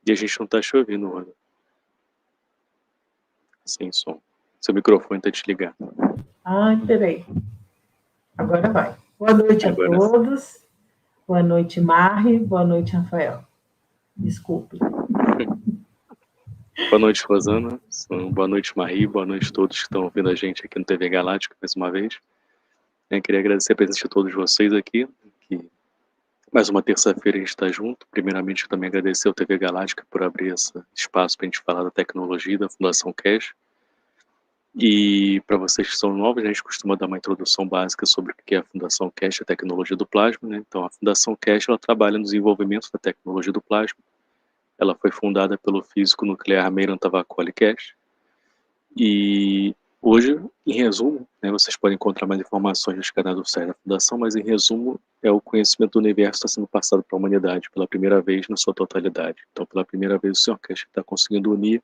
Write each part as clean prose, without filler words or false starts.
E a gente não tá te ouvindo, Rony. Sem som. Seu microfone tá desligado. Ai, peraí. Agora vai. Boa noite a todos. Boa noite, Mari. Boa noite, Rafael. Desculpe. Boa noite, Rosana. Boa noite, Marie. Boa noite a todos que estão ouvindo a gente aqui no TV Galáctica, mais uma vez. Eu queria agradecer a presença de todos vocês aqui, que mais uma terça-feira a gente está junto. Primeiramente, eu também agradecer ao TV Galáctica por abrir esse espaço para a gente falar da tecnologia da Fundação Cash. E para vocês que são novos, a gente costuma dar uma introdução básica sobre o que é a Fundação Cash, a tecnologia do plasma, né? Então, a Fundação Cash, ela trabalha no desenvolvimento da tecnologia do plasma. Ela foi fundada pelo físico nuclear Meiran Tavakoli Cash. E hoje, em resumo, né, vocês podem encontrar mais informações nos canais oficiais da Fundação, mas em resumo, é o conhecimento do universo que está sendo passado para a humanidade pela primeira vez na sua totalidade. Então, pela primeira vez, o Sr. Cash está conseguindo unir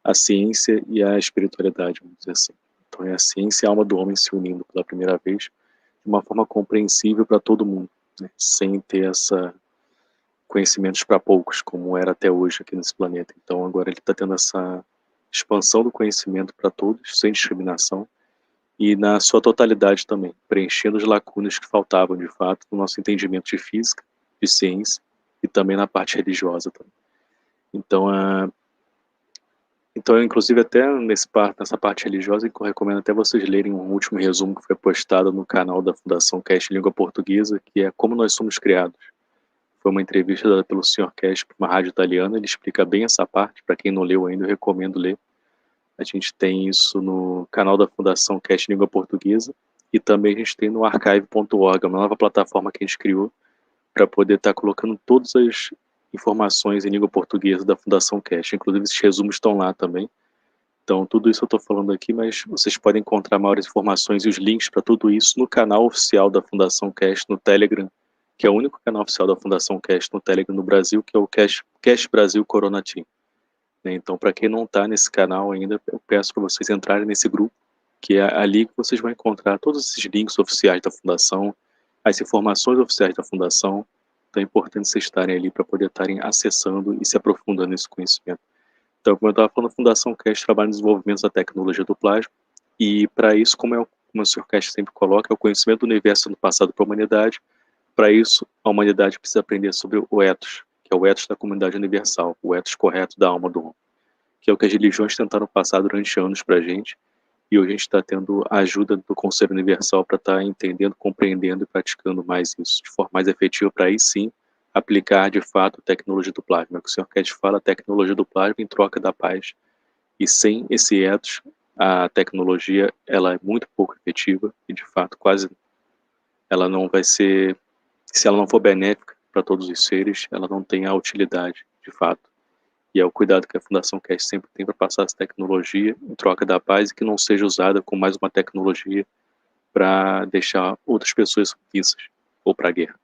a ciência e a espiritualidade, vamos dizer assim. Então, é a ciência e a alma do homem se unindo pela primeira vez de uma forma compreensível para todo mundo, né, sem ter essa conhecimentos para poucos, como era até hoje aqui nesse planeta. Então, agora ele está tendo essa expansão do conhecimento para todos, sem discriminação, e na sua totalidade também, preenchendo as lacunas que faltavam, de fato, no nosso entendimento de física, de ciência, e também na parte religiosa também. Então, inclusive, até nessa parte religiosa, eu recomendo até vocês lerem um último resumo que foi postado no canal da Fundação Cash Língua Portuguesa, que é Como Nós Somos Criados. Foi uma entrevista dada pelo Sr. Cash para uma rádio italiana, ele explica bem essa parte, para quem não leu ainda, eu recomendo ler. A gente tem isso no canal da Fundação Cash Língua Portuguesa, e também a gente tem no archive.org, uma nova plataforma que a gente criou para poder estar colocando todas as informações em língua portuguesa da Fundação Cash, inclusive esses resumos estão lá também. Então, tudo isso eu estou falando aqui, mas vocês podem encontrar maiores informações e os links para tudo isso no canal oficial da Fundação Cash no Telegram, que é o único canal oficial da Fundação Cash no Telegram no Brasil, que é o Cash Brasil Corona Team. Então, para quem não está nesse canal ainda, eu peço para vocês entrarem nesse grupo, que é ali que vocês vão encontrar todos esses links oficiais da Fundação, as informações oficiais da Fundação. Então, é importante vocês estarem ali para poder estarem acessando e se aprofundando nesse conhecimento. Então, como eu estava falando, a Fundação Cash trabalha no desenvolvimento da tecnologia do plasma, e para isso, como o Sr. Cash sempre coloca, é o conhecimento do universo sendo passado para a humanidade. Para isso, a humanidade precisa aprender sobre o ethos, que é o ethos da comunidade universal, o ethos correto da alma do homem, que é o que as religiões tentaram passar durante anos para a gente, e hoje a gente está tendo a ajuda do Conselho Universal para estar entendendo, compreendendo e praticando mais isso, de forma mais efetiva, para aí sim aplicar de fato a tecnologia do plasma. É o que o Sr. Cash fala, a tecnologia do plasma em troca da paz, e sem esse ethos, a tecnologia ela é muito pouco efetiva, e de fato quase ela não vai ser, se ela não for benéfica para todos os seres, ela não tem a utilidade, de fato. E é o cuidado que a Fundação Cash sempre tem para passar essa tecnologia em troca da paz, e que não seja usada como mais uma tecnologia para deixar outras pessoas submissas ou para a guerra.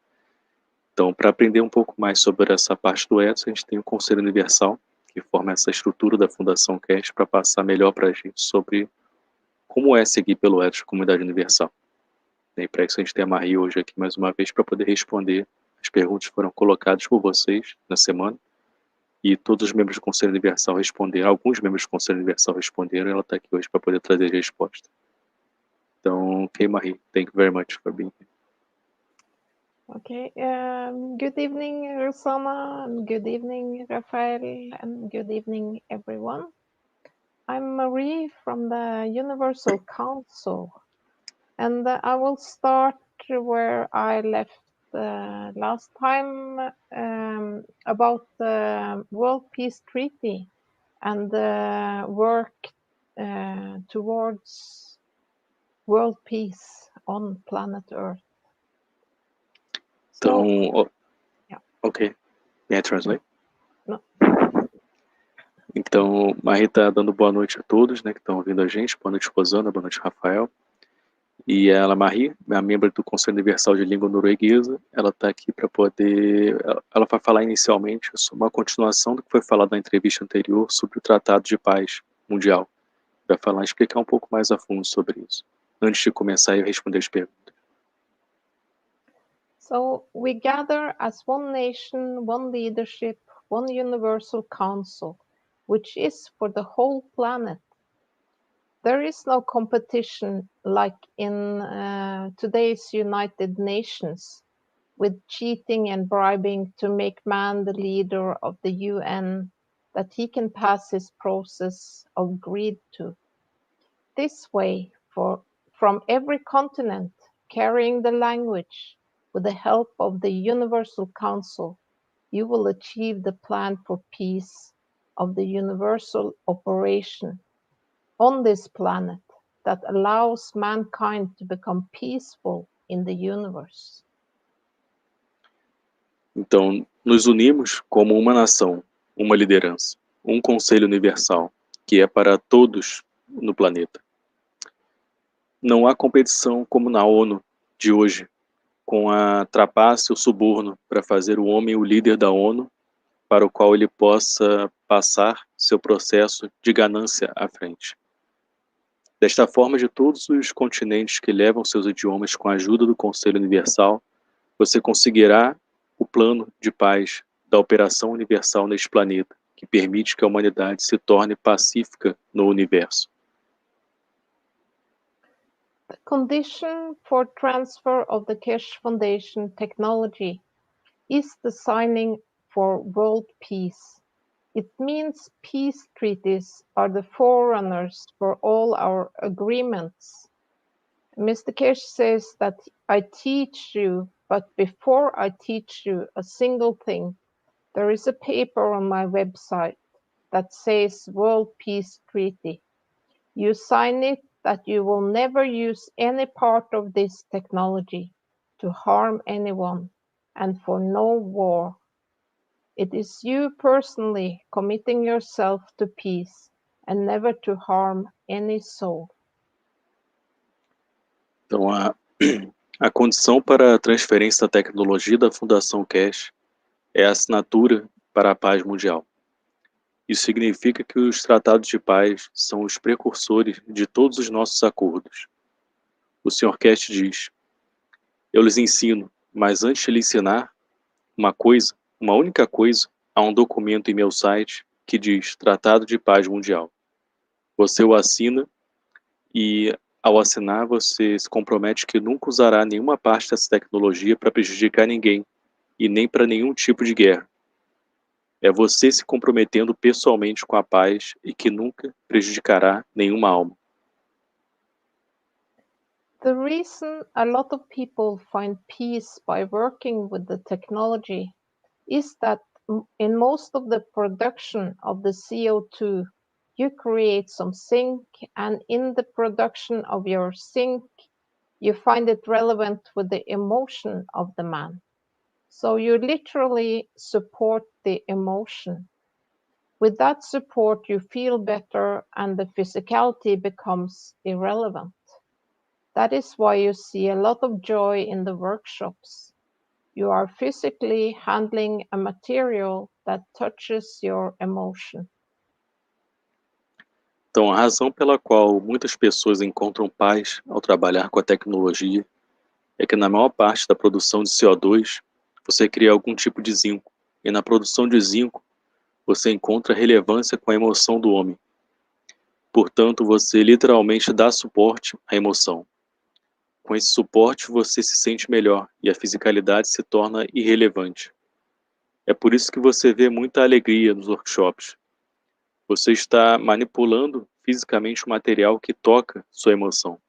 Então, para aprender um pouco mais sobre essa parte do ethos, a gente tem o Conselho Universal, que forma essa estrutura da Fundação Cash para passar melhor para a gente sobre como é seguir pelo ethos da comunidade universal. E para isso a gente tem a Marie hoje aqui mais uma vez para poder responder as perguntas que foram colocadas por vocês na semana, e todos os membros do Conselho Universal responderam, alguns membros do Conselho Universal responderam, e ela está aqui hoje para poder trazer a resposta. Então, ok, Marie, thank you very much for being here. Okay, good evening, Rosana, and good evening, Rafael, and good evening, everyone. I'm Marie from the Universal Council, and I will start where I left last time about the World Peace Treaty and the work towards world peace on planet Earth. Então, yeah. ok, may I translate? No. Então, Marie está dando boa noite a todos, né, que estão ouvindo a gente. Boa noite, Rosana, boa noite, Rafael. E ela, Marie, a membro do Conselho Universal de Língua Norueguesa, ela está aqui para poder... Ela vai falar inicialmente sobre uma continuação do que foi falado na entrevista anterior sobre o Tratado de Paz Mundial. Vai falar, explicar um pouco mais a fundo sobre isso, antes de começar eu responder as perguntas. So we gather as one nation, one leadership, one universal council, which is for the whole planet. There is no competition like in today's United Nations, with cheating and bribing to make man the leader of the UN that he can pass his process of greed to. This way, from every continent, carrying the language, with the help of the Universal Council, you will achieve the plan for peace of the universal operation on this planet that allows mankind to become peaceful in the universe. Então, nos unimos como uma nação, uma liderança, um conselho universal, que é para todos no planeta. Não há competição como na ONU de hoje, com a trapaça e o suborno para fazer o homem o líder da ONU, para o qual ele possa passar seu processo de ganância à frente. Desta forma, de todos os continentes que levam seus idiomas com a ajuda do Conselho Universal, você conseguirá o plano de paz da operação universal neste planeta, que permite que a humanidade se torne pacífica no universo. The condition for transfer of the Keshe Foundation technology is the signing for world peace. It means peace treaties are the forerunners for all our agreements. Mr. Keshe says that I teach you, but before I teach you a single thing, there is a paper on my website that says World Peace Treaty. You sign it that you will never use any part of this technology to harm anyone and for no war. It is you personally committing yourself to peace and never to harm any soul. Então, a condição para a transferência da tecnologia da Fundação Keshe é a assinatura para a paz mundial. Isso significa que os tratados de paz são os precursores de todos os nossos acordos. O Sr. Keshe diz: eu lhes ensino, mas antes de lhe ensinar uma única coisa, há um documento em meu site que diz Tratado de Paz Mundial. Você o assina e, ao assinar, você se compromete que nunca usará nenhuma parte dessa tecnologia para prejudicar ninguém e nem para nenhum tipo de guerra. É você se comprometendo pessoalmente com a paz e que nunca prejudicará nenhuma alma. The reason a lot of people find peace by working with the technology is that in most of the production of the CO2, you create some zinc, and in the production of your zinc, you find it relevant with the emotion of the man. So you literally support the emotion. With that support, you feel better and the physicality becomes irrelevant. That is why you see a lot of joy in the workshops. You are physically handling a material that touches your emotion. Então, a razão pela qual muitas pessoas encontram paz ao trabalhar com a tecnologia é que na maior parte da produção de CO2, você cria algum tipo de zinco, e na produção de zinco, você encontra relevância com a emoção do homem. Portanto, você literalmente dá suporte à emoção. Com esse suporte, você se sente melhor e a fisicalidade se torna irrelevante. É por isso que você vê muita alegria nos workshops. Você está manipulando fisicamente o material que toca sua emoção.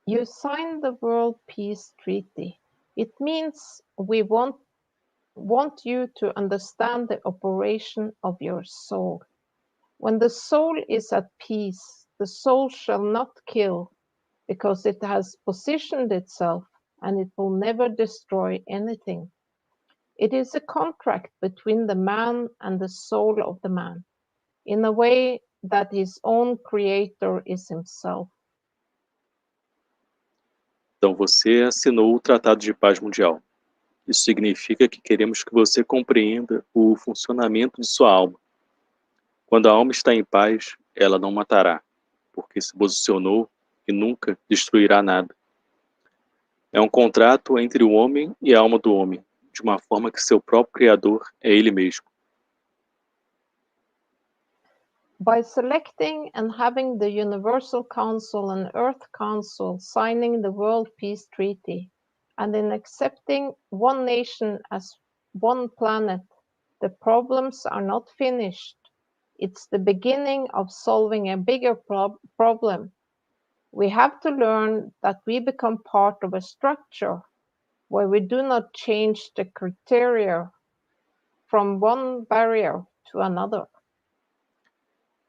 You sign the World Peace Treaty. It means we want you to understand the operation of your soul. When the soul is at peace, the soul shall not kill, because it has positioned itself and it will never destroy anything. It is a contract between the man and the soul of the man, in a way that his own creator is himself. Então você assinou o Tratado de Paz Mundial. Isso significa que queremos que você compreenda o funcionamento de sua alma. Quando a alma está em paz, ela não matará, porque se posicionou e nunca destruirá nada. É um contrato entre o homem e a alma do homem, de uma forma que seu próprio Criador é Ele mesmo. By selecting and having the Universal Council and Earth Council signing the World Peace Treaty, and in accepting one nation as one planet, the problems are not finished. It's the beginning of solving a bigger problem. We have to learn that we become part of a structure where we do not change the criteria from one barrier to another.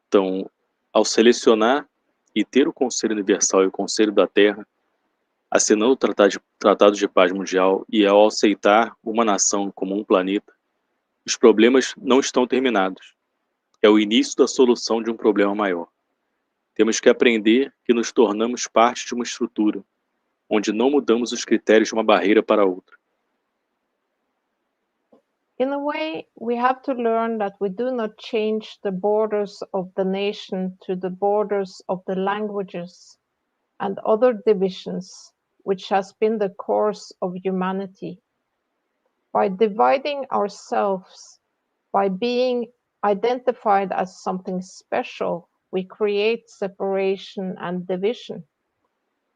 Então, ao selecionar e ter o Conselho Universal e o Conselho da Terra, assinando o Tratado de Paz Mundial e ao aceitar uma nação como um planeta, os problemas não estão terminados. É o início da solução de um problema maior. Temos que aprender que nos tornamos parte de uma estrutura, onde não mudamos os critérios de uma barreira para outra. In a way, we have to learn that we do not change the borders of the nation to the borders of the languages and other divisions, which has been the course of humanity. By dividing ourselves, by being identified as something special, we create separation and division.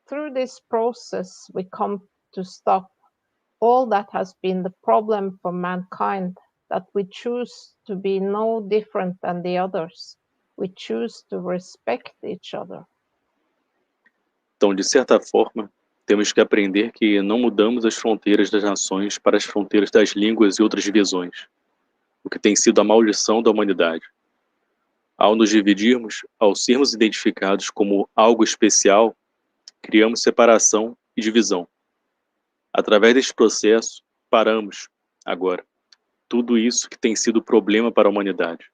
Through this process, we come to stop all that has been the problem for mankind, that we choose to be no different than the others. We choose to respect each other. Então, de certa forma, temos que aprender que não mudamos as fronteiras das nações para as fronteiras das línguas e outras divisões, o que tem sido a maldição da humanidade. Ao nos dividirmos, ao sermos identificados como algo especial, criamos separação e divisão. Através deste processo, paramos, agora, tudo isso que tem sido problema para a humanidade.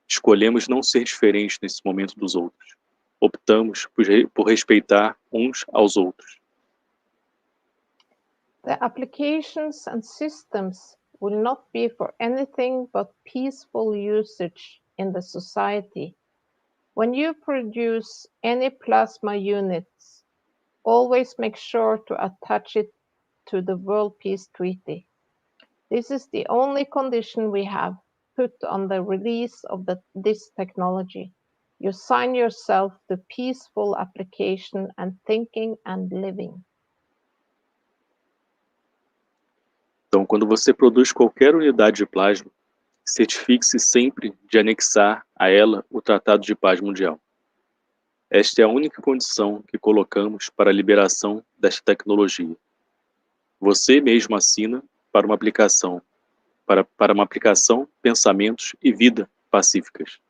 Escolhemos não ser diferentes nesse momento dos outros. Optamos por respeitar uns aos outros. The applications and systems will not be for anything but peaceful usage in the society. When you produce any plasma units, always make sure to attach it to the World Peace Treaty. This is the only condition we have put on the release of this technology. You sign yourself to peaceful application and thinking and living. Então, quando você produz qualquer unidade de plasma, certifique-se sempre de anexar a ela o Tratado de Paz Mundial. Esta é a única condição que colocamos para a liberação desta tecnologia. Você mesmo assina para uma aplicação, pensamentos e vida pacíficas.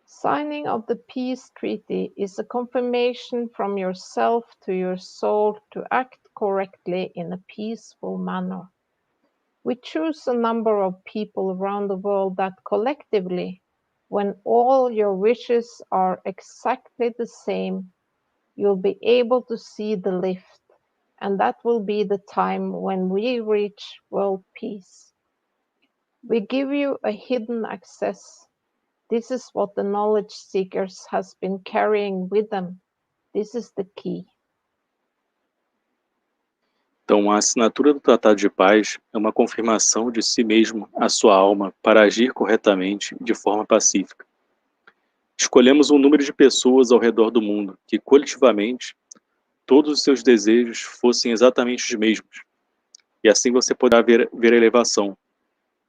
Signing of the peace treaty is a confirmation from yourself to your soul to act correctly in a peaceful manner. We choose a number of people around the world that collectively, when all your wishes are exactly the same, you'll be able to see the lift, and that will be the time when we reach world peace. We give you a hidden access. This is what the knowledge seekers has been carrying with them. This is the key. Então, a assinatura do Tratado de Paz é uma confirmação de si mesmo, a sua alma, para agir corretamente de forma pacífica. Escolhemos um número de pessoas ao redor do mundo que, coletivamente, todos os seus desejos fossem exatamente os mesmos. E assim você poderá ver a elevação.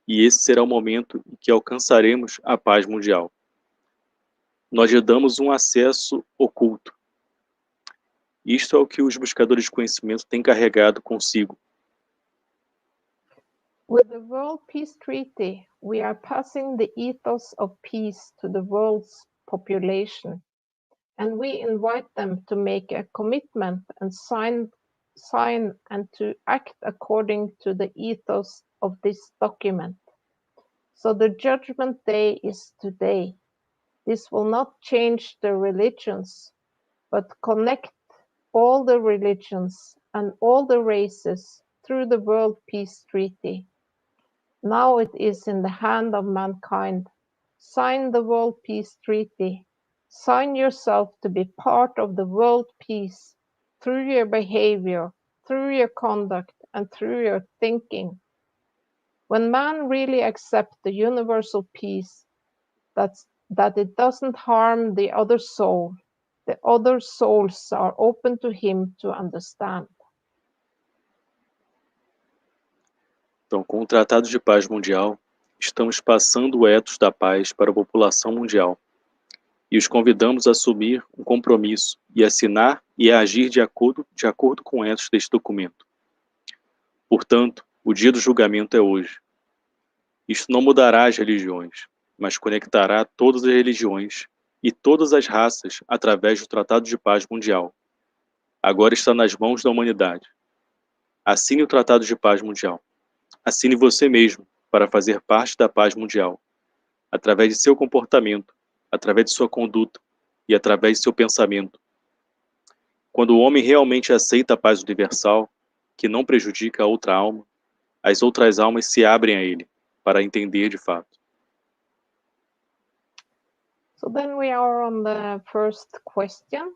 E esse será o momento em que alcançaremos a paz mundial. Nós lhe damos um acesso oculto. Isto é o que os buscadores de conhecimento têm carregado consigo. With the World Peace Treaty, we are passing the ethos of peace to the world's population, and we invite them to make a commitment and sign and to act according to the ethos of this document. So the judgment day is today. This will not change the religions, but connect all the religions and all the races through the World Peace Treaty. Now it is in the hand of mankind. Sign the World Peace Treaty. Sign yourself to be part of the world peace through your behavior, through your conduct, and through your thinking. When man really accepts the universal peace, that it doesn't harm the other souls are open to him to understand. Então, com o Tratado de Paz Mundial, estamos passando o ethos da paz para a população mundial e os convidamos a assumir um compromisso e assinar e a agir de acordo com o ethos deste documento. Portanto, o dia do julgamento é hoje. Isto não mudará as religiões, mas conectará todas as religiões e todas as raças através do Tratado de Paz Mundial. Agora está nas mãos da humanidade. Assine o Tratado de Paz Mundial. Assine você mesmo para fazer parte da paz mundial, através de seu comportamento, através de sua conduta e através de seu pensamento. Quando o homem realmente aceita a paz universal, que não prejudica a outra alma, as outras almas se abrem a ele para entender de fato. So then we are on the first question,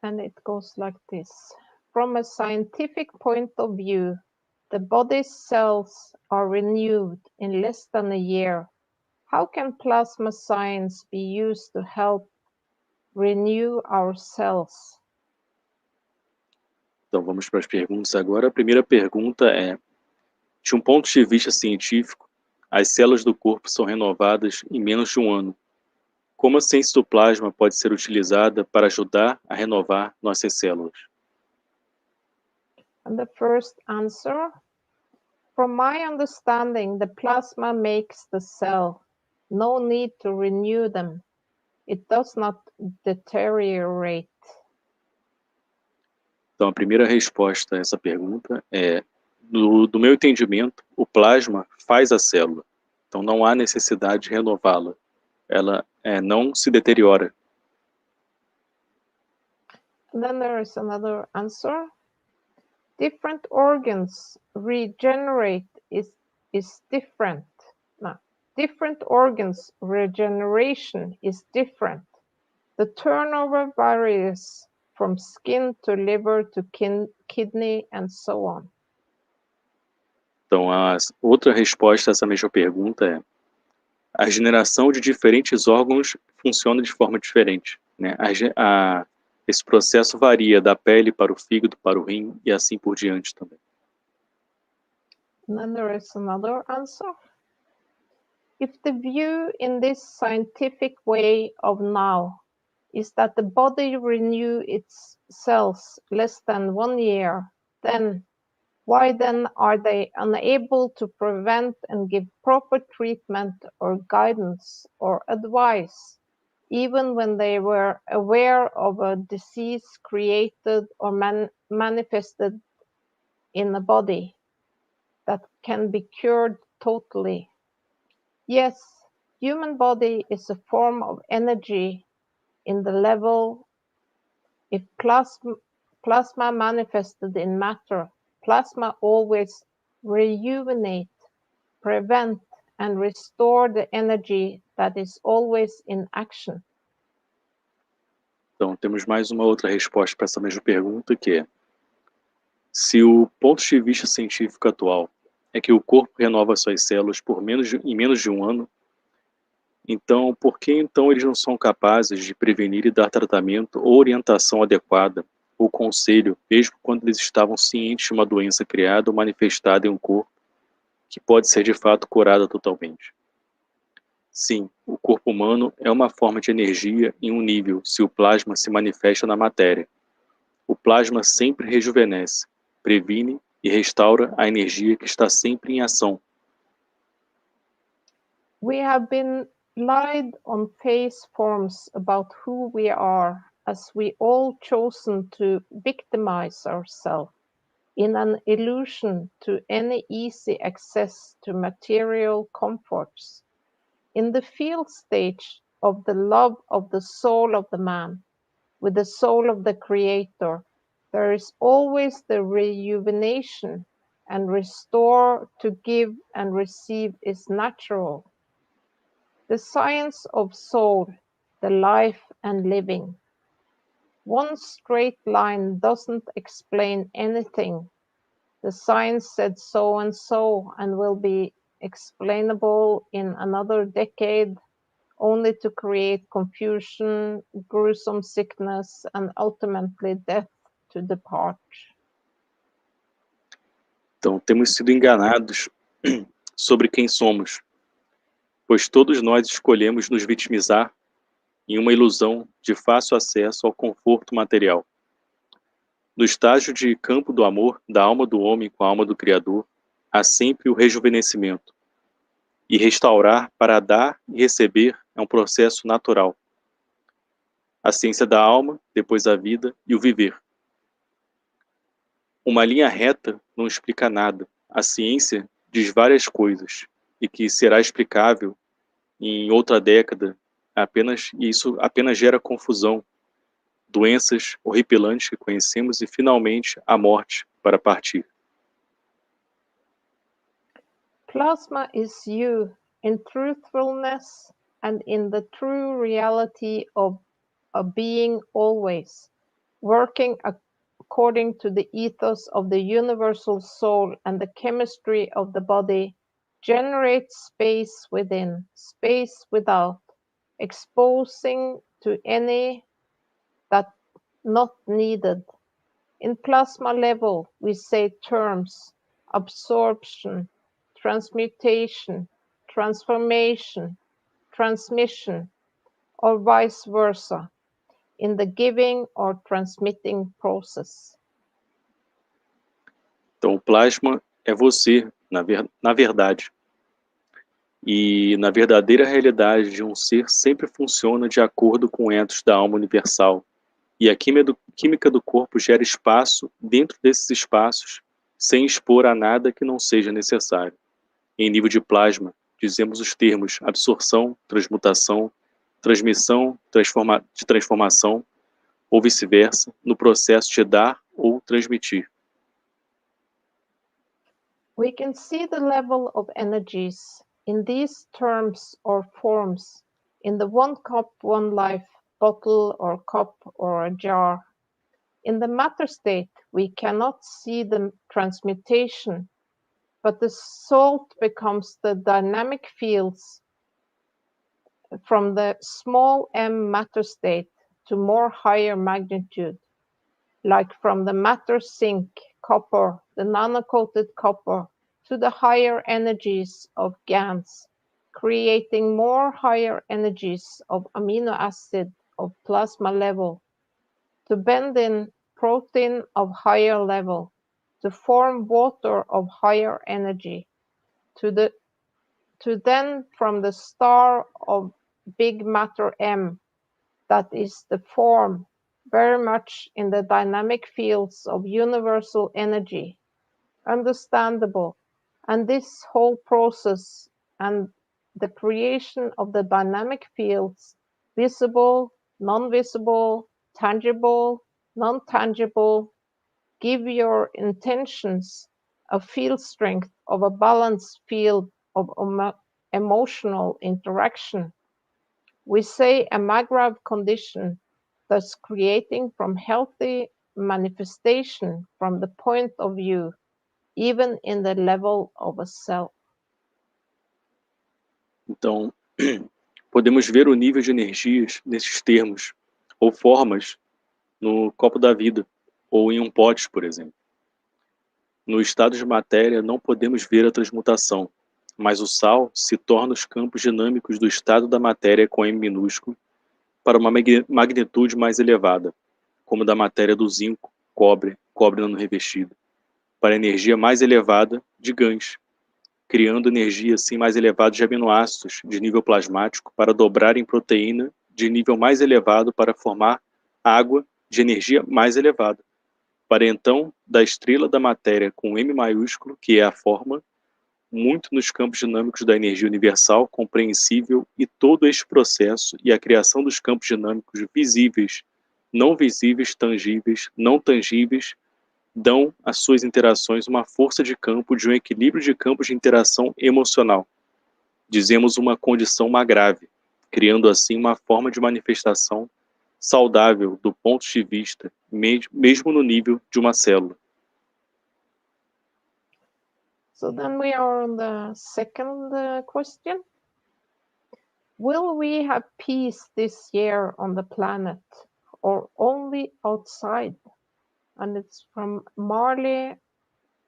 and it goes like this. From a scientific point of view, the body's cells are renewed in less than a year. How can plasma science be used to help renew our cells? Então vamos para as perguntas agora. A primeira pergunta é: de um ponto de vista científico, as células do corpo são renovadas em menos de um ano. Como a ciência do plasma pode ser utilizada para ajudar a renovar nossas células? And the first answer, from my understanding, the plasma makes the cell. No need to renew them. It does not deteriorate. Então a primeira resposta a essa pergunta é: do meu entendimento, o plasma faz a célula. Então não há necessidade de renová-la. Ela não se deteriora. And then there is another answer. Different organs regenerate is different. No, different organs regeneration is different. The turnover varies from skin to liver to kidney and so on. Então a outra resposta a essa mesma pergunta é: a regeneração de diferentes órgãos funciona de forma diferente, né? Esse processo varia da pele para o fígado, para o rim e assim por diante também. And then there is another answer. If the view in this scientific way of now is that the body renew its cells less than 1 year, then why then are they unable to prevent and give proper treatment or guidance or advice, even when they were aware of a disease created or manifested in the body that can be cured totally? Yes, human body is a form of energy in the level if plasma manifested in matter. Plasma always rejuvenate, prevent, and restore the energy that is always in action. Então, temos mais uma outra resposta para essa mesma pergunta, que é: se o ponto de vista científico atual é que o corpo renova suas células em menos de um ano, então por que então eles não são capazes de prevenir e dar tratamento ou orientação adequada ou conselho, mesmo quando eles estavam cientes de uma doença criada ou manifestada em um corpo que pode ser de fato curada totalmente? Sim, o corpo humano é uma forma de energia em um nível se o plasma se manifesta na matéria. O plasma sempre rejuvenesce, previne e restaura a energia que está sempre em ação. We have been lied on face forms about who we are, as we all chosen to victimize ourselves in an illusion to any easy access to material comforts. In the field stage of the love of the soul of the man, with the soul of the creator, there is always the rejuvenation, and restore to give and receive is natural. The science of soul, the life and living. One straight line doesn't explain anything, The science said so and will be explainable in another decade, only to create confusion, gruesome sickness, and ultimately death to depart. Então, temos sido enganados sobre quem somos, pois todos nós escolhemos nos vitimizar em uma ilusão de fácil acesso ao conforto material. No estágio de campo do amor da alma do homem com a alma do Criador, há sempre o rejuvenescimento. E restaurar para dar e receber é um processo natural. A ciência da alma, depois a vida e o viver. Uma linha reta não explica nada. A ciência diz várias coisas, e que será explicável em outra década, e isso apenas gera confusão, doenças horripilantes que conhecemos e, finalmente, a morte para partir. Plasma is you in truthfulness and in the true reality of a being always, working according to the ethos of the universal soul and the chemistry of the body, generates space within, space without, exposing to any that not needed. In plasma level, we say terms, absorption, transmutation, transformation, transmission, or vice versa, in the giving or transmitting process. Então, o plasma é você, na verdade. E na verdadeira realidade de um ser sempre funciona de acordo com o ethos da alma universal. E a química do corpo gera espaço dentro desses espaços, sem expor a nada que não seja necessário. Em nível de plasma, dizemos os termos absorção, transmutação, transmissão, transformação, ou vice-versa, no processo de dar ou transmitir. We can see the level of energies in these terms or forms in the one cup, one life bottle or cup or a jar. In the matter state, we cannot see the transmutation, but the salt becomes the dynamic fields from the small m matter state to more higher magnitude, like from the matter zinc, copper, the nano-coated copper, to the higher energies of GANs, creating more higher energies of amino acid of plasma level, to bend in protein of higher level, to form water of higher energy, to then from the star of big matter M, that is the form, very much in the dynamic fields of universal energy, understandable, and this whole process and the creation of the dynamic fields, visible, non-visible, tangible, non-tangible, give your intentions a field strength of a balanced field of emotional interaction. We say a Magrav condition, thus creating from healthy manifestation from the point of view, even in the level of a self. Então, podemos ver o nível de energias nesses termos, ou formas, no copo da vida, ou em um pote, por exemplo. No estado de matéria, não podemos ver a transmutação, mas o sal se torna os campos dinâmicos do estado da matéria com M minúsculo para uma magnitude mais elevada, como da matéria do zinco, cobre nano-revestido, para a energia mais elevada de GANs, criando energia assim mais elevada de aminoácidos de nível plasmático para dobrar em proteína de nível mais elevado para formar água de energia mais elevada, para então da estrela da matéria com M maiúsculo, que é a forma, muito nos campos dinâmicos da energia universal compreensível, e todo este processo e a criação dos campos dinâmicos visíveis, não visíveis, tangíveis, não tangíveis, dão às suas interações uma força de campo de um equilíbrio de campos de interação emocional. Dizemos uma condição grave, criando assim uma forma de manifestação saudável do ponto de vista, mesmo no nível de uma célula. So then we are on the second question. Will we have peace this year on the planet or only outside? And it's from Marley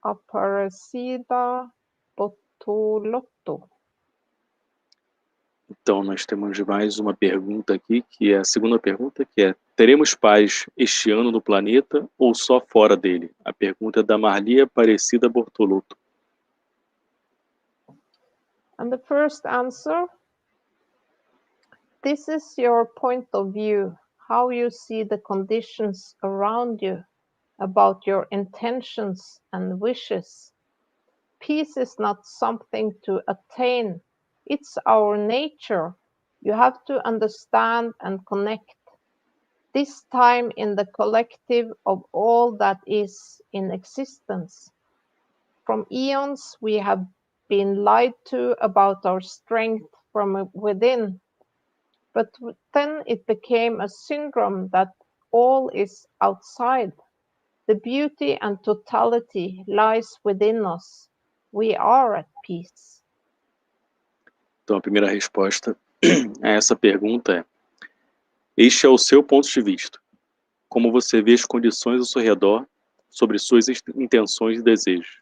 Aparecida Bottolotto. Então, nós temos mais uma pergunta aqui, que é a segunda pergunta, que é: teremos paz este ano no planeta ou só fora dele? A pergunta é da Marli Aparecida Bortolotto. And the first answer, this is your point of view, how you see the conditions around you, about your intentions and wishes. Peace is not something to attain, it's our nature. You have to understand and connect. This time in the collective of all that is in existence. From eons we have been lied to about our strength from within, but then it became a syndrome that all is outside. The beauty and totality lies within us. We are at peace. Então, a primeira resposta a essa pergunta é: este é o seu ponto de vista. Como você vê as condições ao seu redor sobre suas intenções e desejos.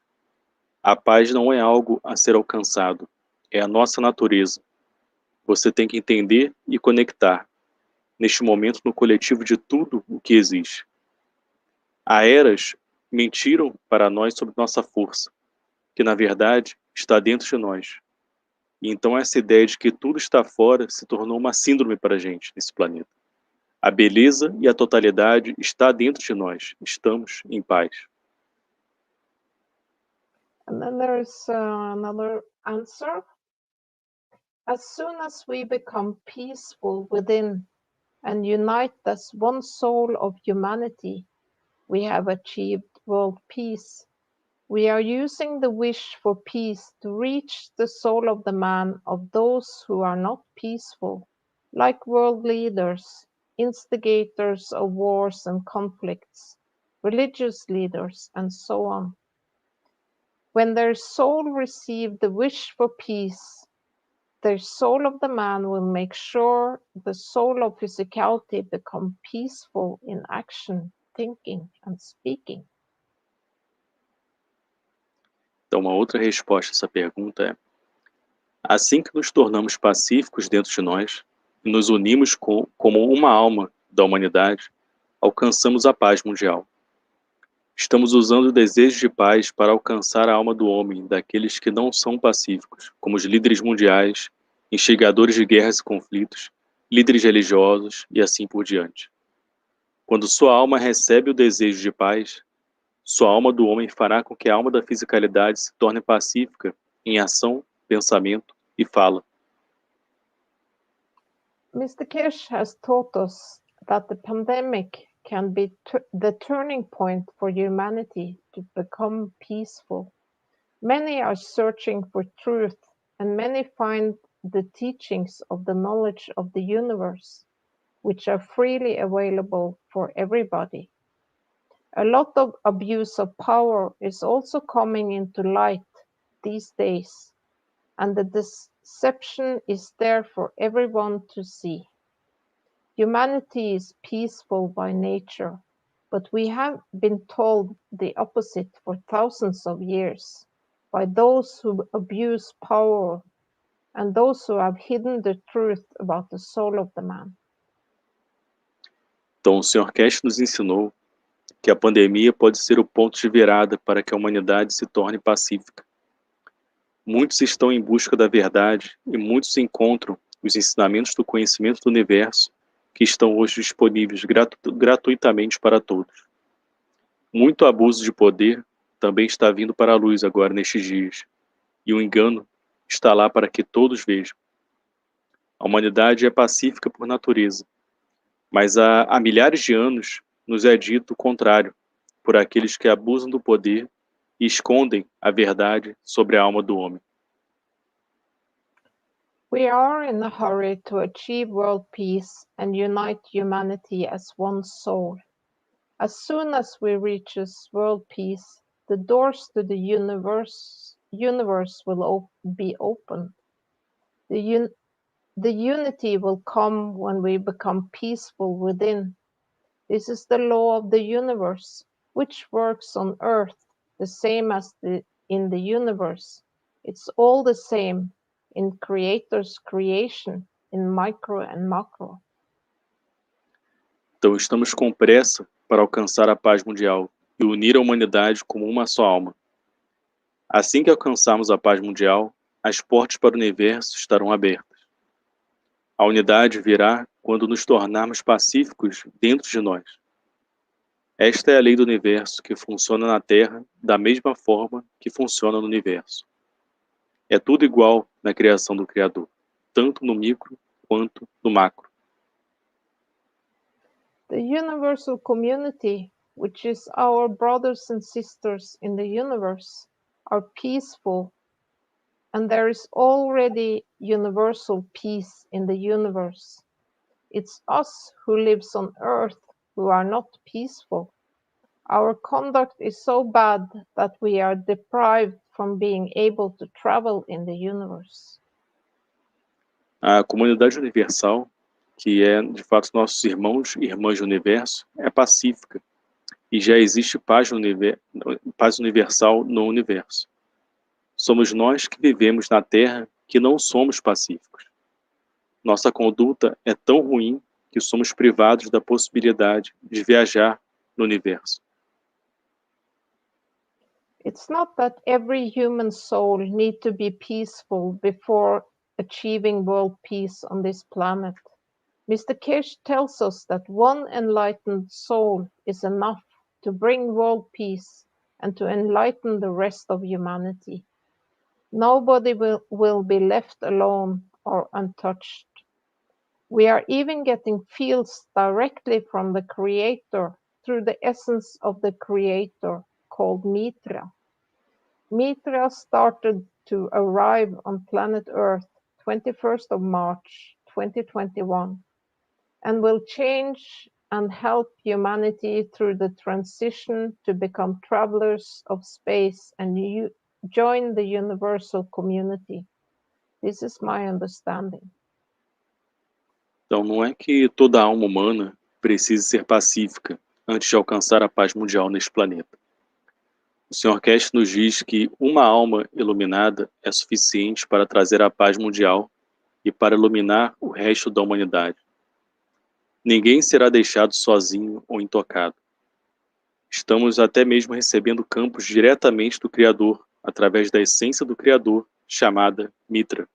A paz não é algo a ser alcançado, é a nossa natureza. Você tem que entender e conectar, neste momento, no coletivo de tudo o que existe. Há eras mentiram para nós sobre nossa força, que na verdade está dentro de nós. E então essa ideia de que tudo está fora se tornou uma síndrome para a gente nesse planeta. A beleza e a totalidade está dentro de nós. Estamos em paz. And then there's another answer. As soon as we become peaceful within and unite as one soul of humanity, we have achieved world peace. We are using the wish for peace to reach the soul of the man of those who are not peaceful, like world leaders, instigators of wars and conflicts, religious leaders, and so on. When their soul receive the wish for peace, the soul of the man will make sure the soul of physicality become peaceful in action, thinking, and speaking. Então, uma outra resposta a essa pergunta é: assim que nos tornamos pacíficos dentro de nós e nos unimos como uma alma da humanidade, alcançamos a paz mundial. Estamos usando o desejo de paz para alcançar a alma do homem, daqueles que não são pacíficos, como os líderes mundiais, instigadores de guerras e conflitos, líderes religiosos e assim por diante. Quando sua alma recebe o desejo de paz, sua alma do homem fará com que a alma da fisicalidade se torne pacífica em ação, pensamento e fala. Mr. Kirsch has taught us that the pandemic can be the turning point for humanity to become peaceful. Many are searching for truth, and many find the teachings of the knowledge of the universe, which are freely available for everybody. A lot of abuse of power is also coming into light these days, and the deception is there for everyone to see. Humanity is peaceful by nature, but we have been told the opposite for thousands of years by those who abuse power and those who have hidden the truth about the soul of the man. Então, o Sr. Cash nos ensinou que a pandemia pode ser o ponto de virada para que a humanidade se torne pacífica. Muitos estão em busca da verdade e muitos encontram os ensinamentos do conhecimento do universo que estão hoje disponíveis gratuitamente para todos. Muito abuso de poder também está vindo para a luz agora nestes dias, e o engano está lá para que todos vejam. A humanidade é pacífica por natureza, mas há milhares de anos nos é dito o contrário, por aqueles que abusam do poder e escondem a verdade sobre a alma do homem. We are in a hurry to achieve world peace and unite humanity as one soul. As soon as we reach world peace, the doors to the universe universe will be opened. The unity will come when we become peaceful within. This is the law of the universe, which works on Earth the same as in the universe. It's all the same in Creator's creation, in micro and macro. Então estamos com pressa para alcançar a paz mundial e unir a humanidade como uma só alma. Assim que alcançarmos a paz mundial, as portas para o universo estarão abertas. A unidade virá quando nos tornarmos pacíficos dentro de nós. Esta é a lei do universo que funciona na Terra da mesma forma que funciona no universo. É tudo igual na criação do Criador, tanto no micro quanto no macro. The universal community, which is our brothers and sisters in the universe, are peaceful, and there is already universal peace in the universe. It's us who lives on Earth who are not peaceful. Our conduct is so bad that we are deprived from being able to travel in the universe. A comunidade universal, que é de fato nossos irmãos e irmãs do universo, é pacífica e já existe paz universal no universo. Somos nós que vivemos na Terra que não somos pacíficos. Nossa conduta é tão ruim que somos privados da possibilidade de viajar no universo. It's not that every human soul needs to be peaceful before achieving world peace on this planet. Mr. Kirsch tells us that one enlightened soul is enough to bring world peace and to enlighten the rest of humanity. Nobody will be left alone or untouched. We are even getting fields directly from the Creator through the essence of the Creator called Mitra. Mitra started to arrive on planet Earth 21st of March 2021 and will change and help humanity through the transition to become travelers of space and join the universal community. This is my understanding. Então não é que toda alma humana precise ser pacífica antes de alcançar a paz mundial neste planeta. O Sr. Cash nos diz que uma alma iluminada é suficiente para trazer a paz mundial e para iluminar o resto da humanidade. Ninguém será deixado sozinho ou intocado. Estamos até mesmo recebendo campos diretamente do Criador, através da essência do Criador, chamada Mitra.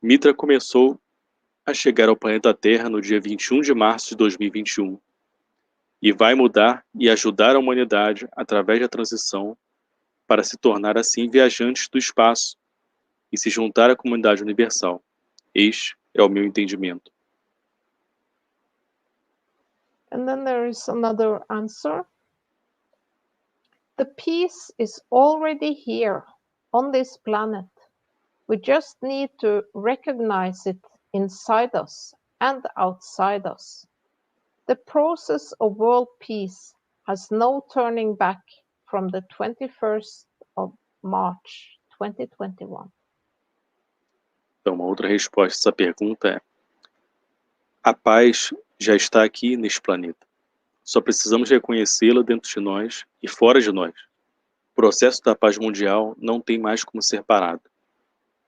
Mitra começou a chegar ao planeta Terra no dia 21 de março de 2021 e vai mudar e ajudar a humanidade através da transição para se tornar assim viajantes do espaço e se juntar à comunidade universal. Este é o meu entendimento. And then there is another answer. The peace is already here on this planet. We just need to recognize it inside us and outside us. The process of world peace has no turning back from the 21st of March 2021. Então, uma outra resposta a essa pergunta é: a paz já está aqui neste planeta. Só precisamos reconhecê-la dentro de nós e fora de nós. O processo da paz mundial não tem mais como ser parado.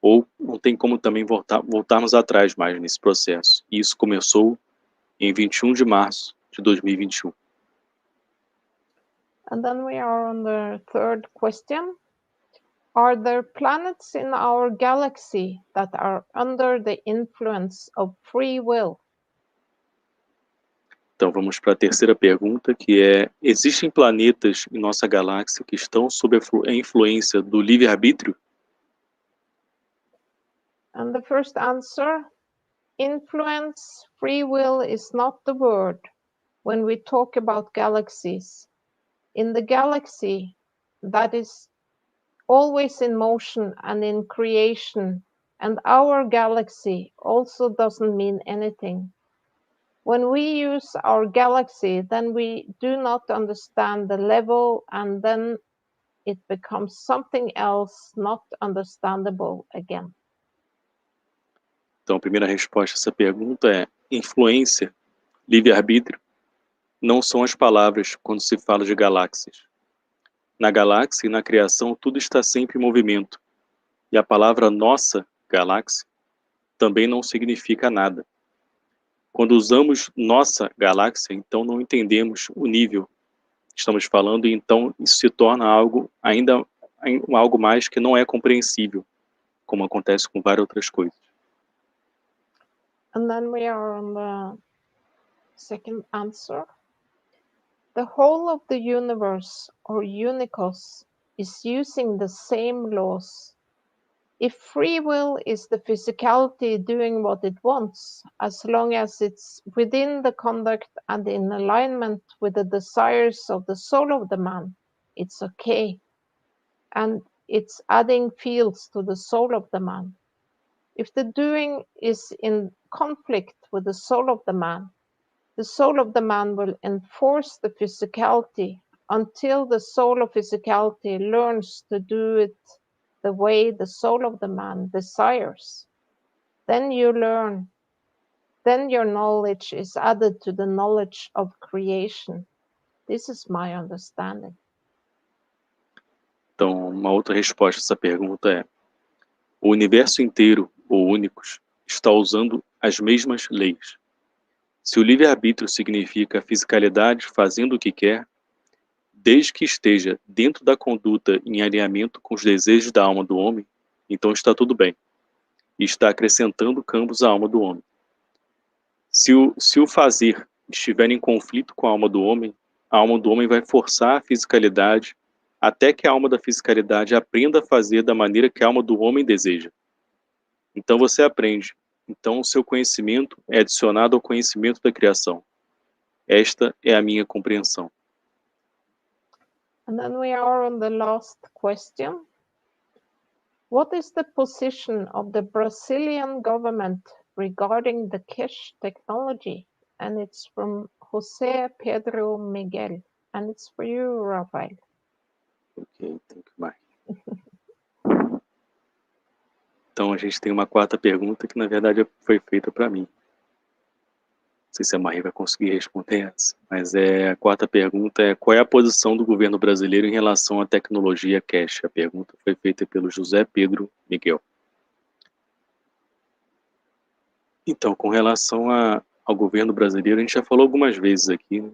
Ou não tem como também voltarmos atrás mais nesse processo. E isso começou em 21 de março de 2021. And then we are on the third question. Are there planets in our galaxy that are under the influence of free will? Então vamos para a terceira pergunta, que é: existem planetas em nossa galáxia que estão sob a influência do livre-arbítrio? And the first answer, influence, free will is not the word when we talk about galaxies. In the galaxy that is always in motion and in creation, and our galaxy also doesn't mean anything. When we use our galaxy, then we do not understand the level and then it becomes something else not understandable again. Então, a primeira resposta a essa pergunta é: influência, livre-arbítrio, não são as palavras quando se fala de galáxias. Na galáxia e na criação, tudo está sempre em movimento. E a palavra nossa galáxia também não significa nada. Quando usamos nossa galáxia, então não entendemos o nível que estamos falando, e então isso se torna algo algo mais que não é compreensível, como acontece com várias outras coisas. And then we are on the second answer. The whole of the universe, or unicos, is using the same laws. If free will is the physicality doing what it wants, as long as it's within the conduct and in alignment with the desires of the soul of the man, it's okay. And it's adding fields to the soul of the man. If the doing is in conflict with the soul of the man will enforce the physicality until the soul of physicality learns to do it the way the soul of the man desires. Then you learn, then your knowledge is added to the knowledge of creation. This is my understanding. Então, uma outra resposta a essa pergunta é: o universo inteiro, ou únicos, está usando as mesmas leis. Se o livre-arbítrio significa a fisicalidade fazendo o que quer, desde que esteja dentro da conduta em alinhamento com os desejos da alma do homem, então está tudo bem, e está acrescentando campos à alma do homem. Se o fazer estiver em conflito com a alma do homem vai forçar a fisicalidade até que a alma da fisicalidade aprenda a fazer da maneira que a alma do homem deseja. Então você aprende. Então o seu conhecimento é adicionado ao conhecimento da criação. Esta é a minha compreensão. And then we are on the last question. What is the position of the Brazilian government regarding the cash technology? And it's from José Pedro Miguel. And it's for you, Rafael. Ok, thank you, Mike. Então a gente tem uma quarta pergunta que na verdade foi feita para mim. Não sei se a Marie vai conseguir responder essa, mas a quarta pergunta é: qual é a posição do governo brasileiro em relação à tecnologia cash? A pergunta foi feita pelo José Pedro Miguel. Então, com relação ao governo brasileiro, a gente já falou algumas vezes aqui, né,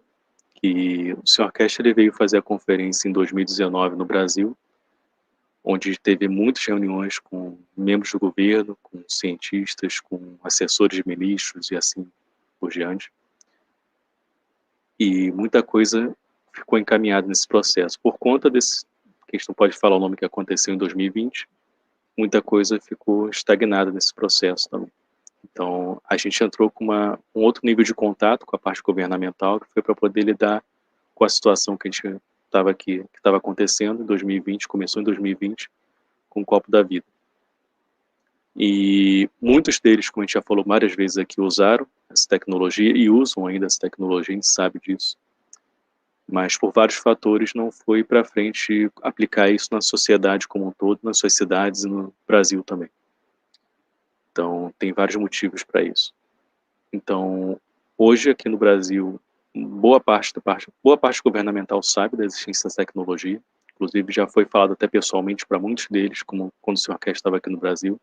que o Sr. Cash ele veio fazer a conferência em 2019 no Brasil, onde teve muitas reuniões com membros do governo, com cientistas, com assessores de ministros e assim por diante. E muita coisa ficou encaminhada nesse processo. Por conta desse, que a gente não pode falar o nome que aconteceu em 2020, muita coisa ficou estagnada nesse processo também. Então, a gente entrou com um outro nível de contato com a parte governamental, que foi para poder lidar com a situação que a gente estava aqui, que estava acontecendo em 2020, começou em 2020, com o copo da vida. E muitos deles, como a gente já falou várias vezes aqui, usaram essa tecnologia e usam ainda essa tecnologia, a gente sabe disso. Mas por vários fatores não foi para frente aplicar isso na sociedade como um todo, nas suas cidades e no Brasil também. Então, tem vários motivos para isso. Então, hoje aqui no Brasil, boa parte governamental sabe da existência dessa tecnologia. Inclusive, já foi falado até pessoalmente para muitos deles, como quando o Sr. Cash estava aqui no Brasil.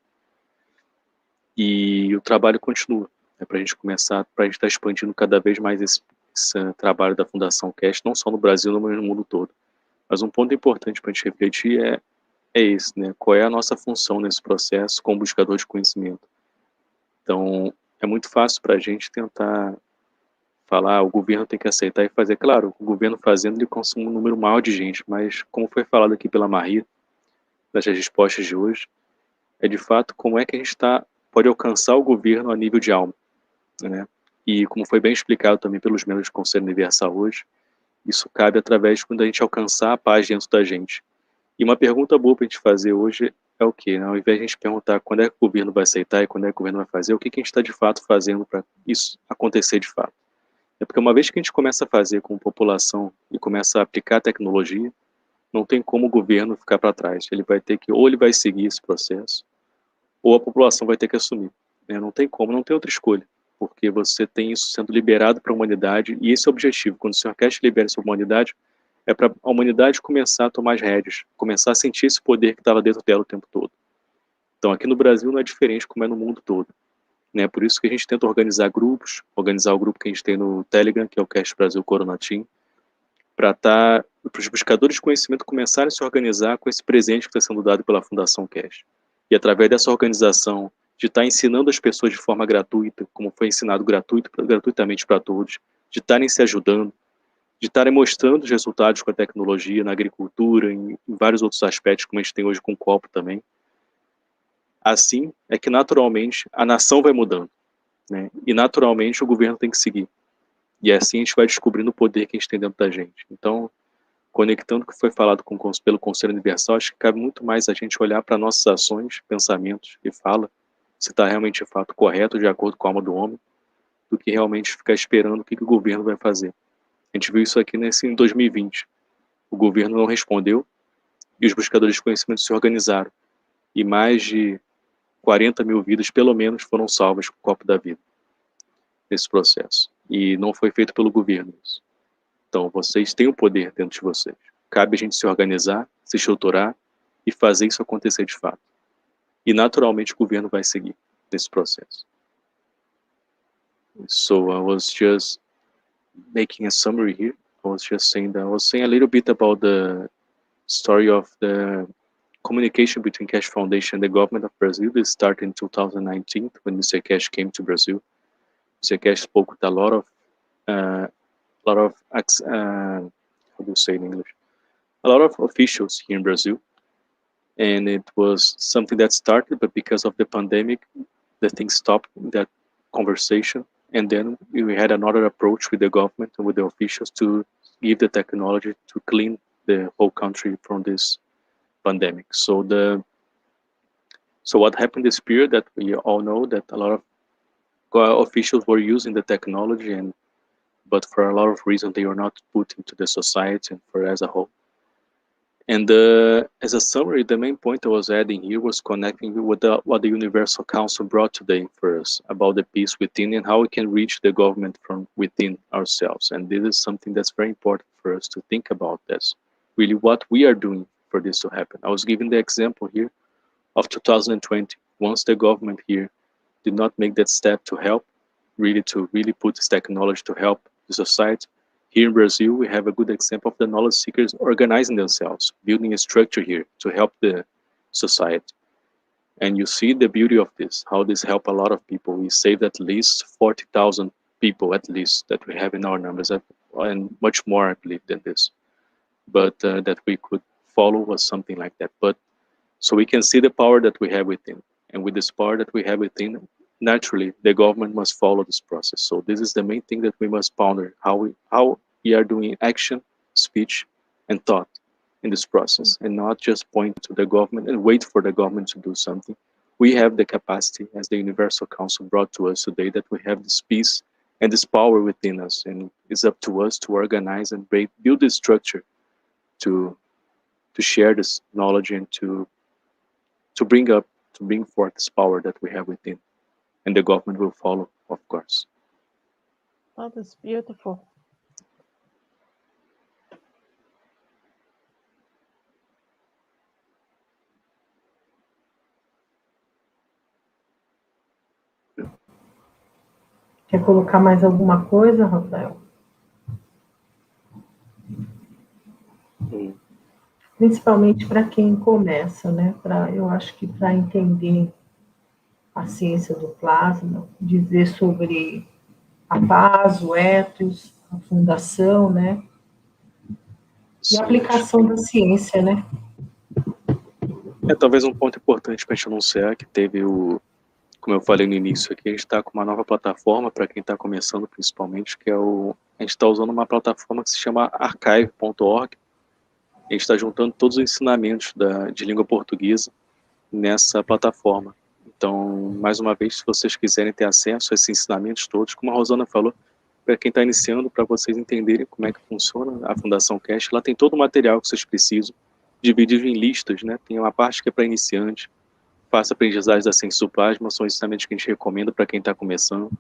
E o trabalho continua. Para a gente começar, para a gente estar expandindo cada vez mais esse trabalho da Fundação Cash, não só no Brasil, mas no mundo todo. Mas um ponto importante para a gente refletir é esse, né? Qual é a nossa função nesse processo como buscador de conhecimento? Então, é muito fácil para a gente tentar falar, o governo tem que aceitar e fazer. Claro, o governo fazendo, ele consome um número maior de gente, mas como foi falado aqui pela Marie, das respostas de hoje, é de fato como é que a gente pode alcançar o governo a nível de alma, né? E como foi bem explicado também pelos membros do Conselho Universal hoje, isso cabe através de quando a gente alcançar a paz dentro da gente. E uma pergunta boa para a gente fazer hoje é o quê? Né? Ao invés de a gente perguntar quando é que o governo vai aceitar e quando é que o governo vai fazer, o que a gente está de fato fazendo para isso acontecer de fato? É porque uma vez que a gente começa a fazer com a população e começa a aplicar a tecnologia, Não tem como o governo ficar para trás. Ele vai ter que, ou ele vai seguir esse processo, ou a população vai ter que assumir. Né? Não tem como, não tem outra escolha, porque você tem isso sendo liberado para a humanidade, e esse é o objetivo. Quando o Sr. Cash libera isso para a humanidade, é para a humanidade começar a tomar as rédeas, começar a sentir esse poder que estava dentro dela o tempo todo. Então, aqui no Brasil não é diferente como é no mundo todo. Né? Por isso que a gente tenta organizar grupos, organizar o grupo que a gente tem no Telegram, que é o Cash Brasil Corona Team, para os buscadores de conhecimento começarem a se organizar com esse presente que está sendo dado pela Fundação Cash. E através dessa organização, de estar ensinando as pessoas de forma gratuita, como foi ensinado gratuitamente para todos, de estarem se ajudando, de estarem mostrando os resultados com a tecnologia na agricultura, em vários outros aspectos, como a gente tem hoje com o copo também. Assim é que naturalmente a nação vai mudando, né? E naturalmente o governo tem que seguir. E assim a gente vai descobrindo o poder que a gente tem dentro da gente. Então, conectando o que foi falado pelo Conselho Universal, acho que cabe muito mais a gente olhar para nossas ações, pensamentos e fala, se está realmente de fato correto, de acordo com a alma do homem, do que realmente ficar esperando o que o governo vai fazer. A gente viu isso aqui em 2020. O governo não respondeu e os buscadores de conhecimento se organizaram. E mais de 40 mil vidas, pelo menos, foram salvas com o copo da vida nesse processo. E não foi feito pelo governo isso. Então, vocês têm o poder dentro de vocês. Cabe a gente se organizar, se estruturar e fazer isso acontecer de fato. E, naturalmente, o governo vai seguir nesse processo. So, I was just making a summary here. I was saying a little bit about the story of the communication between Cash Foundation and the government of Brazil. This started in 2019 when Mr. Cash came to Brazil. Mr. Cash spoke with a lot of how do you say in English? A lot of officials here in Brazil, and it was something that started, but because of the pandemic, the thing stopped, that conversation, and then we had another approach with the government and with the officials to give the technology to clean the whole country from this pandemic. So what happened this period, that we all know that a lot of officials were using the technology, but for a lot of reasons they were not put into the society and for as a whole. And as a summary, the main point I was adding here was connecting with what the Universal Council brought today for us about the peace within and how we can reach the government from within ourselves. And this is something that's very important for us to think about. That's really what we are doing for this to happen. I was giving the example here of 2020. Once the government here did not make that step to help, to put this technology to help the society, here in Brazil, we have a good example of the knowledge seekers organizing themselves, building a structure here to help the society. And you see the beauty of this, how this helped a lot of people. We saved at least 40,000 people, at least, that we have in our numbers, and much more, I believe, than this. But that we could follow was something like that. But so we can see the power that we have within. And with this power that we have within, naturally, the government must follow this process. So this is the main thing that we must ponder, how we are doing action, speech, and thought in this process, and not just point to the government and wait for the government to do something. We have the capacity, as the Universal Council brought to us today, that we have this peace and this power within us, and it's up to us to organize and build this structure to share this knowledge and to bring forth this power that we have within. And the government will follow, of course. That is beautiful. Quer colocar mais alguma coisa, Rafael? Principalmente para quem começa, né? Eu acho que para entender a ciência do plasma, dizer sobre a paz, o ethos, a fundação, né? E a aplicação da ciência, né? Talvez um ponto importante para a gente anunciar que teve como eu falei no início aqui, a gente está com uma nova plataforma para quem está começando, principalmente, que a gente está usando uma plataforma que se chama archive.org. A gente está juntando todos os ensinamentos de língua portuguesa nessa plataforma. Então, mais uma vez, se vocês quiserem ter acesso a esses ensinamentos todos, como a Rosana falou, para quem está iniciando, para vocês entenderem como é que funciona a Fundação Cash. Lá tem todo o material que vocês precisam, dividido em listas, né? Tem uma parte que é para iniciante, faça aprendizagem da ciência do plasma, são ensinamentos que a gente recomenda para quem está começando.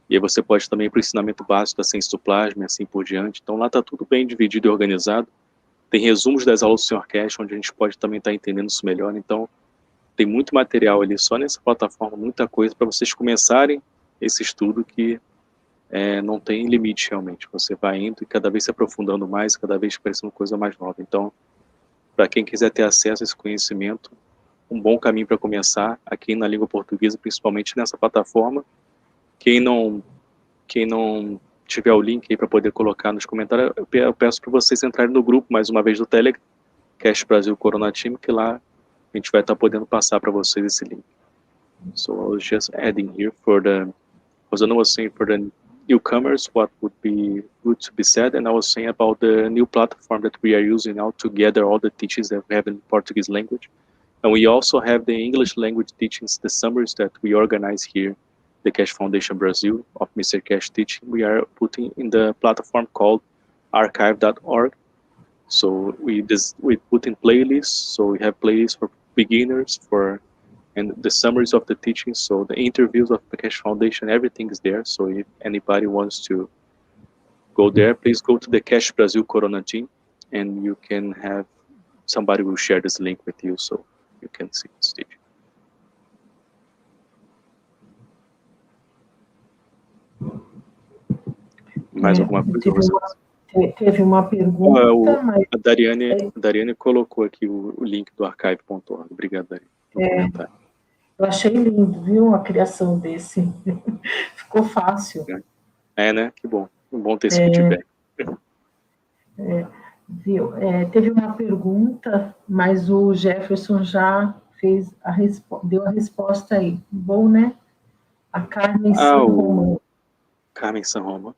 E aí você pode também ir para o ensinamento básico da ciência do plasma e assim por diante. Então lá está tudo bem dividido e organizado. Tem resumos das aulas do Sr. Cash, onde a gente pode também estar entendendo isso melhor. Então tem muito material ali, só nessa plataforma, muita coisa para vocês começarem esse estudo que não tem limite realmente. Você vai indo e cada vez se aprofundando mais, cada vez parecendo coisa mais nova. Então, para quem quiser ter acesso a esse conhecimento, um bom caminho para começar aqui na língua portuguesa, principalmente nessa plataforma. Quem não tiver o link aí para poder colocar nos comentários, eu peço para vocês entrarem no grupo, mais uma vez, do Telegram, Cash Brasil Corona Team, que lá a gente vai estar podendo passar para vocês esse link. So I was just adding here for the, Rosana was saying for the newcomers what would be good to be said, and I was saying about the new platform that we are using now to gather all the teachings that we have in Portuguese language. And we also have the English language teachings, the summaries that we organize here, the Cash Foundation Brazil of Mr. Cash Teaching. We are putting in the platform called archive.org. So we put in playlists. So we have playlists for beginners, and the summaries of the teachings. So the interviews of the Cash Foundation, everything is there. So if anybody wants to go there, please go to the Cash Brasil Corona Team, and you can have somebody will share this link with you, so you can see this teaching. Mais alguma coisa? Teve uma pergunta, mas... A Dariane colocou aqui o link do archive.org. Obrigado, Dariane. Eu achei lindo, viu, a criação desse. Ficou fácil. Né? Que bom. Bom ter esse feedback. Viu? Teve uma pergunta, mas o Jefferson já fez deu a resposta aí. Bom, né? A Carmen Sanroma. Carmen Sanroma.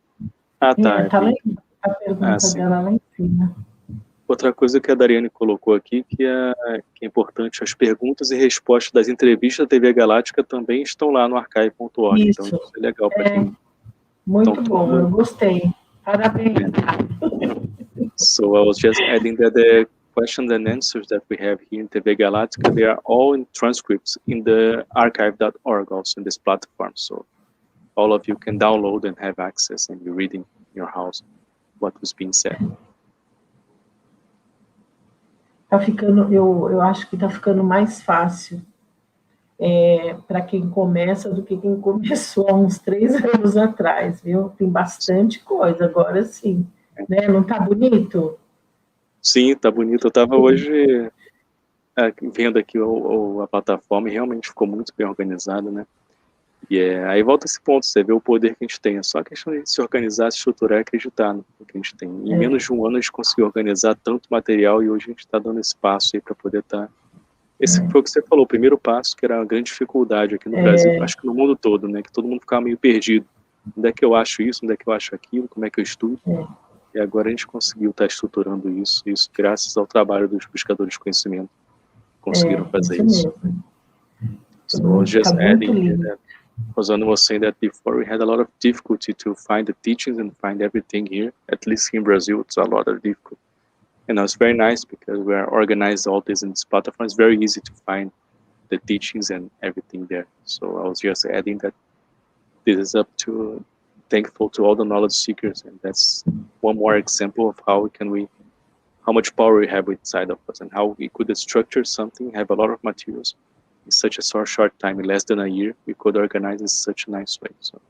Tá. Tá lá a pergunta dela lá em cima. Outra coisa que a Dariane colocou aqui, que é importante, as perguntas e respostas das entrevistas da TV Galáctica também estão lá no archive.org. Então, isso é legal para quem... Muito bom, eu gostei. Parabéns. So I was just adding that the questions and answers that we have here in TV Galáctica, they are all in transcripts in the archive.org, also in this platform. So all of you can download and have access and be reading in your house what was being said. Eu acho que está ficando mais fácil para quem começa do que quem começou há uns 3 anos atrás, viu? Tem bastante coisa, agora sim. Né? Não está bonito? Sim, está bonito. Eu estava hoje vendo aqui a plataforma e realmente ficou muito bem organizada, né? E aí volta esse ponto, você vê o poder que a gente tem. É só a questão de se organizar, se estruturar e acreditar no que a gente tem. Em menos de um ano a gente conseguiu organizar tanto material e hoje a gente está dando esse passo aí para poder estar... Esse foi o que você falou, o primeiro passo, que era uma grande dificuldade aqui no Brasil, acho que no mundo todo, né? Que todo mundo ficava meio perdido. Onde é que eu acho isso? Onde é que eu acho aquilo? Como é que eu estudo? E agora a gente conseguiu estar estruturando isso graças ao trabalho dos buscadores de conhecimento. Conseguiram fazer isso. So just adding that, Rosana was saying that before we had a lot of difficulty to find the teachings and find everything here, at least here in Brazil, it's a lot of difficult. And it's very nice because we are organized all this in this platform. It's very easy to find the teachings and everything there. So I was just adding that this is thankful to all the knowledge seekers, and that's one more example of how much power we have inside of us and how we could structure something, have a lot of materials in such a short time, in less than a year, we could organize in such a nice way. So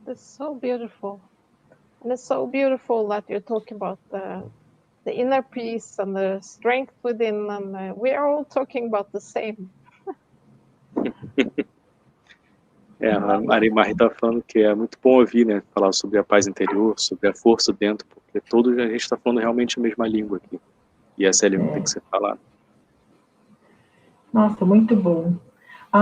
that's so beautiful. And it's so beautiful that you're talking about the inner peace and the strength within, and we are all talking about the same. A Marimar está falando que é muito bom ouvir, né, falar sobre a paz interior, sobre a força dentro, porque a gente está falando realmente a mesma língua aqui. E essa é a língua que tem que ser falada. Nossa, muito bom.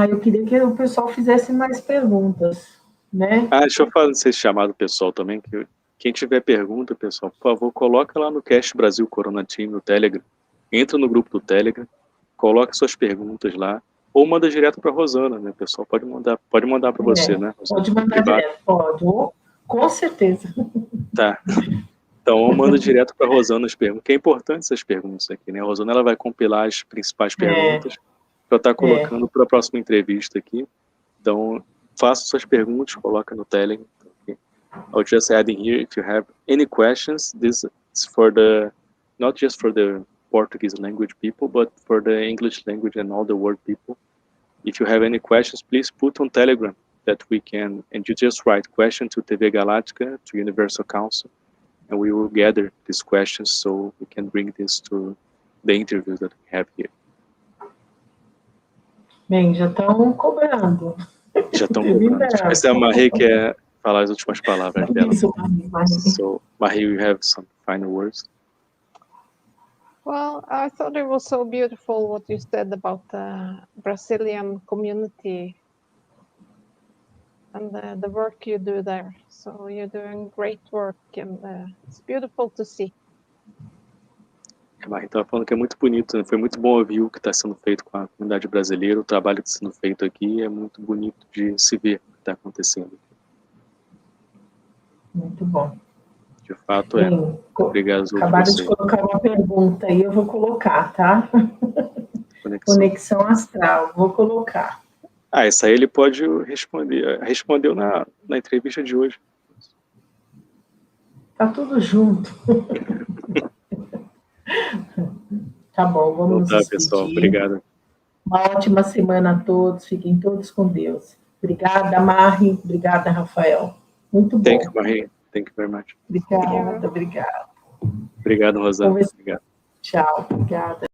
Eu queria que o pessoal fizesse mais perguntas, né? Deixa eu fazer esse chamado pessoal também, que quem tiver pergunta, pessoal, por favor, coloca lá no Cash Brasil Corona Team, no Telegram. Entra no grupo do Telegram, coloque suas perguntas lá, ou manda direto para a Rosana, né, pessoal? Pode mandar para você, né? Pode mandar direto, pode. Com certeza. Tá. Então, eu mando direto para a Rosana as perguntas, que é importante essas perguntas aqui, né? A Rosana ela vai compilar as principais perguntas para estar colocando para a próxima entrevista aqui. Então, faça suas perguntas, coloca no Telegram. Okay? I'll just add in here, if you have any questions, this is for the, not just for the Portuguese language people, but for the English language and all the world people. If you have any questions, please put on Telegram that we can, and you just write question to TV Galáctica, to Universal Council, and we will gather these questions so we can bring this to the interviews that we have here. Bem, já estão cobrando. Já estão cobrando. Mas a Marie quer falar as últimas palavras dela. Isso, Marie. So, Marie, you have some final words? Well, I thought it was so beautiful what you said about the Brazilian community and the work you do there. So you're doing great work, and it's beautiful to see. A Marie estava falando que é muito bonito, né? Foi muito bom ouvir o que está sendo feito com a comunidade brasileira, o trabalho que está sendo feito aqui, é muito bonito de se ver o que está acontecendo. Muito bom. De fato, é. Bem, obrigado. Acabaram de colocar uma pergunta aí, eu vou colocar, tá? Conexão astral, vou colocar. Ah, essa aí ele pode responder. Respondeu na entrevista de hoje. Tá tudo junto. Tá bom, vamos nos despedir. Pessoal, obrigado. Uma ótima semana a todos, fiquem todos com Deus. Obrigada, Marie. Obrigada, Rafael. Muito bom. Thank you, Marie. Thank you very much. Obrigada. Obrigado, Rosana. Obrigado. Tchau, obrigada.